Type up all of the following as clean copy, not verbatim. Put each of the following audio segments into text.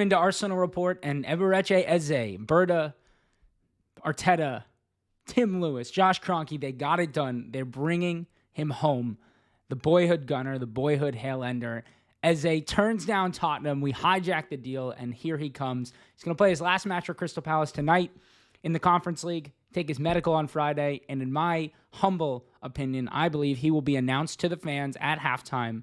Into Arsenal report, and Eberechi Eze, Berta, Arteta, Tim Lewis, Josh Kroenke, they got it done. They're bringing him home. The boyhood gunner, the boyhood hail ender. Eze turns down Tottenham. We hijack the deal, and here he comes. He's going to play his last match for Crystal Palace tonight in the Conference League, take his medical on Friday, and in my humble opinion, I believe he will be announced to the fans at halftime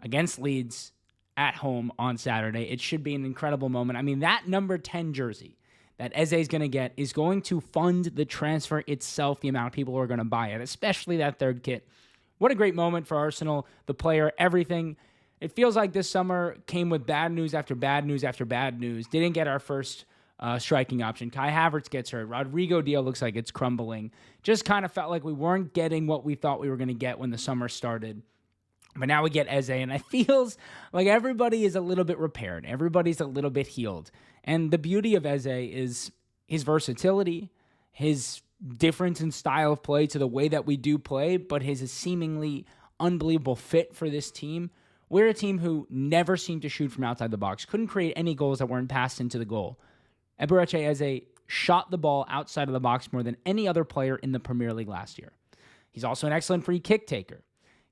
against Leeds at home on Saturday. It should be an incredible moment. I mean, that number 10 jersey that Eze is going to get is going to fund the transfer itself, the amount of people who are going to buy it, especially that third kit. What a great moment for Arsenal, the player, everything. It feels like this summer came with bad news after bad news after bad news. Didn't get our first striking option. Kai Havertz gets hurt. Rodrygo deal looks like it's crumbling. Just kind of felt like we weren't getting what we thought we were going to get when the summer started. But now we get Eze, and it feels like everybody is a little bit repaired. Everybody's a little bit healed. And the beauty of Eze is his versatility, his difference in style of play to the way that we do play, but his seemingly unbelievable fit for this team. We're a team who never seemed to shoot from outside the box, couldn't create any goals that weren't passed into the goal. Eberechi Eze shot the ball outside of the box more than any other player in the Premier League last year. He's also an excellent free kick taker.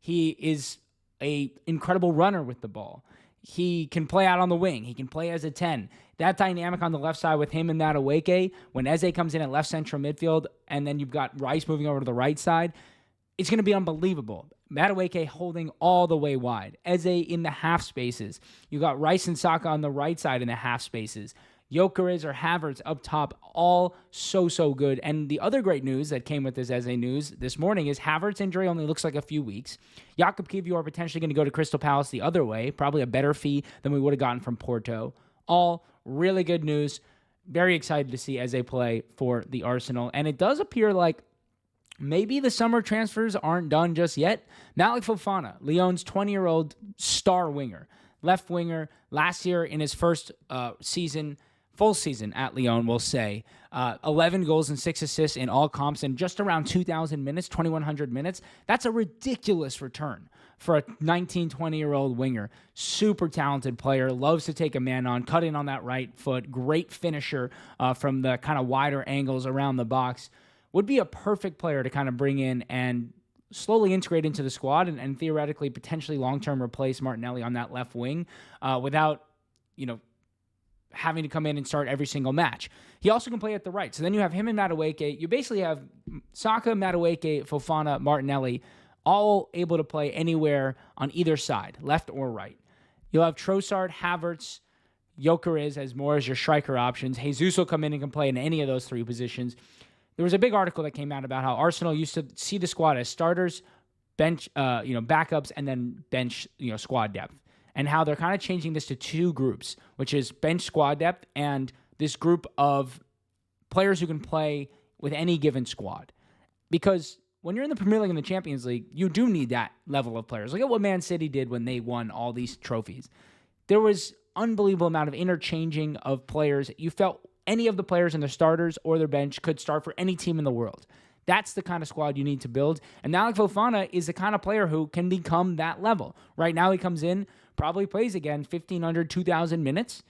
He is an incredible runner with the ball. He can play out on the wing. He can play as a 10. That dynamic on the left side with him and Madueke, when Eze comes in at left central midfield, and then you've got Rice moving over to the right side, it's going to be unbelievable. Madueke holding all the way wide. Eze in the half spaces. You got Rice and Saka on the right side in the half spaces. Gyökeres or Havertz up top, all so good. And the other great news that came with this Eze news this morning is Havertz injury only looks like a few weeks. Jakub Kiwior potentially going to go to Crystal Palace the other way, probably a better fee than we would have gotten from Porto. All really good news. Very excited to see Eze play for the Arsenal. And it does appear like maybe the summer transfers aren't done just yet. Malik Fofana, Lyon's 20-year-old star winger, left winger, last year in his first full season at Lyon, we'll say. 11 goals and 6 assists in all comps in just around 2,000 minutes, 2,100 minutes. That's a ridiculous return for a 19, 20-year-old winger. Super talented player, loves to take a man on, cut in on that right foot, great finisher from the kind of wider angles around the box. Would be a perfect player to kind of bring in and slowly integrate into the squad and theoretically potentially long-term replace Martinelli on that left wing without, having to come in and start every single match. He also can play at the right. So then you have him and Madueke. You basically have Saka, Madueke, Fofana, Martinelli, all able to play anywhere on either side, left or right. You'll have Trossard, Havertz, Gyökeres as more as your striker options. Jesus will come in and can play in any of those three positions. There was a big article that came out about how Arsenal used to see the squad as starters, bench, backups, and then bench, squad depth. And how they're kind of changing this to two groups, which is bench squad depth and this group of players who can play with any given squad. Because when you're in the Premier League and the Champions League, you do need that level of players. Look at what Man City did when they won all these trophies. There was unbelievable amount of interchanging of players. You felt any of the players in their starters or their bench could start for any team in the world. That's the kind of squad you need to build. And Malik Fofana is the kind of player who can become that level. Right now he comes in, probably plays again 1,500, 2,000 minutes.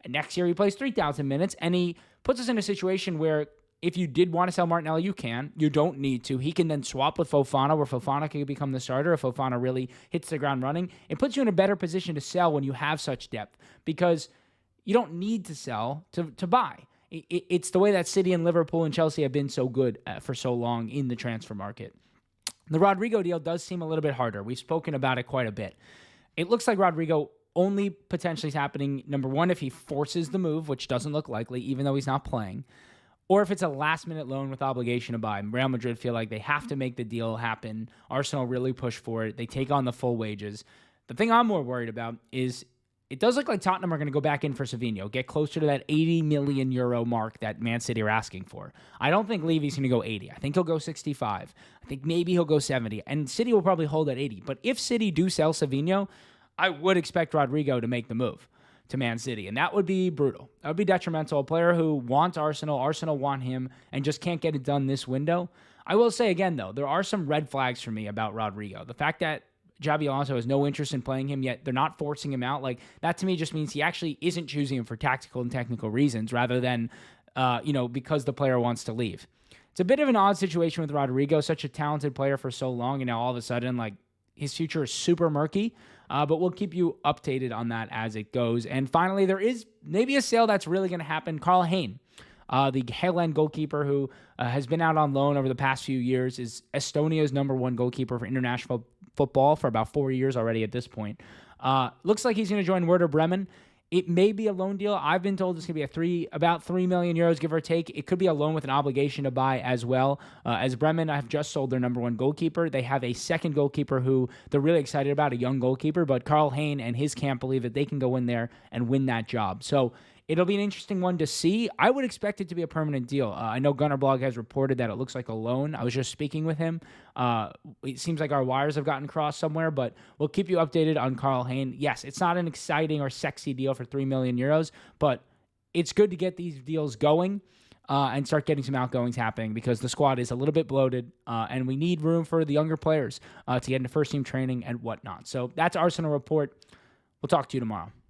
And next year he plays 3,000 minutes. And he puts us in a situation where if you did want to sell Martinelli, you can. You don't need to. He can then swap with Fofana, where Fofana can become the starter if Fofana really hits the ground running. It puts you in a better position to sell when you have such depth because you don't need to sell to buy. It's the way that City and Liverpool and Chelsea have been so good for so long in the transfer market. The Rodrygo deal does seem a little bit harder. We've spoken about it quite a bit. It looks like Rodrygo only potentially is happening, number one, if he forces the move, which doesn't look likely, even though he's not playing, or if it's a last-minute loan with obligation to buy. Real Madrid feel like they have to make the deal happen. Arsenal really push for it. They take on the full wages. The thing I'm more worried about is it does look like Tottenham are going to go back in for Savinho, get closer to that 80 million euro mark that Man City are asking for. I don't think Levy's going to go 80. I think he'll go 65. I think maybe he'll go 70. And City will probably hold at 80. But if City do sell Savinho, I would expect Rodrygo to make the move to Man City. And that would be brutal. That would be detrimental. A player who wants Arsenal want him, and just can't get it done this window. I will say again, though, there are some red flags for me about Rodrygo. The fact that Xabi Alonso has no interest in playing him, yet they're not forcing him out. Like, that to me just means he actually isn't choosing him for tactical and technical reasons rather than, because the player wants to leave. It's a bit of an odd situation with Rodrygo, such a talented player for so long, and now all of a sudden, like, his future is super murky. But we'll keep you updated on that as it goes. And finally, there is maybe a sale that's really going to happen. Carl Hain, the Hale End goalkeeper who has been out on loan over the past few years, is Estonia's #1 goalkeeper for international football for about 4 years already at this point. Looks like he's going to join Werder Bremen. It may be a loan deal. I've been told it's going to be about 3 million euros, give or take. It could be a loan with an obligation to buy as well. As Bremen have just sold their #1 goalkeeper. They have a second goalkeeper who they're really excited about, a young goalkeeper, but Carl Hain and his camp believe that they can go in there and win that job. So it'll be an interesting one to see. I would expect it to be a permanent deal. I know Gunnar Blog has reported that it looks like a loan. I was just speaking with him. It seems like our wires have gotten crossed somewhere, but we'll keep you updated on Carl Hain. Yes, it's not an exciting or sexy deal for 3 million euros, but it's good to get these deals going and start getting some outgoings happening because the squad is a little bit bloated and we need room for the younger players to get into first-team training and whatnot. So that's Arsenal Report. We'll talk to you tomorrow.